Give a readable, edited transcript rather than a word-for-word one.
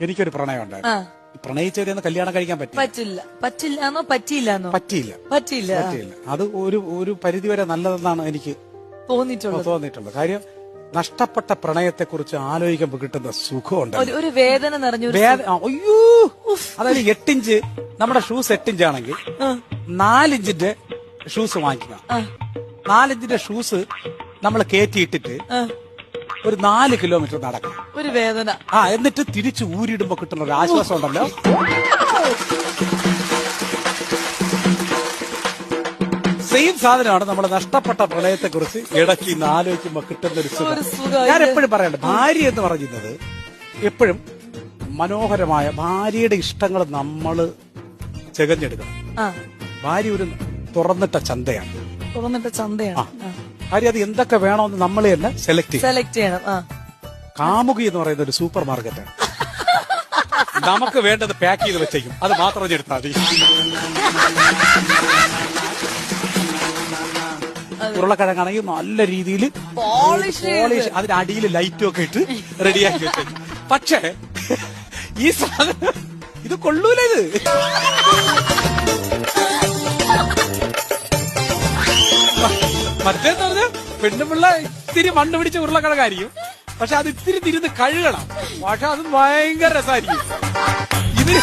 എനിക്കൊരു പ്രണയം ഉണ്ടായിരുന്നു. പ്രണയിച്ചവരെയൊന്നും കല്യാണം കഴിക്കാൻ പറ്റില്ലാന്നോ പറ്റിയില്ല. അത് ഒരു പരിധിവരെ നല്ലതെന്നാണ് എനിക്ക് തോന്നിയിട്ടുള്ളത്. കാര്യം നഷ്ടപ്പെട്ട പ്രണയത്തെ കുറിച്ച് ആലോചിക്കുമ്പോൾ കിട്ടുന്ന സുഖമുണ്ട്. ഒരു വേദന നിറഞ്ഞ അയ്യോ, അതായത് 8 ഇഞ്ച് നമ്മുടെ ഷൂസ് 8 ഇഞ്ചാണെങ്കിൽ 4 ഇഞ്ചിന്റെ ഷൂസ് വാങ്ങിക്കുക. 4 ഇഞ്ചിന്റെ ഷൂസ് നമ്മൾ കയറ്റിയിട്ടിട്ട് ഒരു 4 കിലോമീറ്റർ നടക്കണം. ഒരു വേദന. എന്നിട്ട് തിരിച്ച് ഊരിടുമ്പോ കിട്ടുന്ന ഒരു ആശ്വാസം ഉണ്ടല്ലോ. സെയിം സാധനമാണ് നമ്മൾ നഷ്ടപ്പെട്ട പ്രണയത്തെ കുറിച്ച് ഇടയ്ക്ക് ഇന്ന് ആലോചിക്കുമ്പോ കിട്ടുന്ന ഒരു സുഖം. ഞാൻ എപ്പോഴും പറയണ്ട, ഭാര്യ എന്ന് പറയുന്നത് എപ്പോഴും മനോഹരമായ ഭാര്യയുടെ ഇഷ്ടങ്ങൾ നമ്മൾ ചെകഞ്ഞെടുക്കണം. ഭാര്യ ഒരു തുറന്നിട്ട ചന്തയാണ്. ഭാര്യ അത് എന്തൊക്കെ വേണമെന്ന് നമ്മൾ തന്നെ സെലക്ട് ചെയ്യണം. കാമുകി എന്ന് പറയുന്ന ഒരു സൂപ്പർ മാർക്കറ്റാണ്. നമുക്ക് വേണ്ടത് പാക്ക് ചെയ്ത് വെച്ചേക്കും, അത് മാത്രം എടുത്താൽ മതി. ഉരുളക്കിഴങ്ങാണെങ്കിൽ നല്ല രീതിയിൽ പോളിഷ്, അതിന് അടിയിൽ ലൈറ്റും ഒക്കെ ഇട്ട് റെഡിയാക്കി വെച്ചേക്കും. പക്ഷേ ഈ സാധനം ഇത് കൊള്ളൂല. ഇത് മറ്റേന്ന് പറഞ്ഞാൽ പെണ്ണുപിള്ള ഇത്തിരി മണ്ണ് പിടിച്ച ഉരുളക്കിഴങ്ങായിരിക്കും, പക്ഷെ അത് ഇത്തിരി തിരുന്ന് കഴുകണം. പക്ഷെ അത് ഭയങ്കര രസമായിരിക്കും. ഇതിന്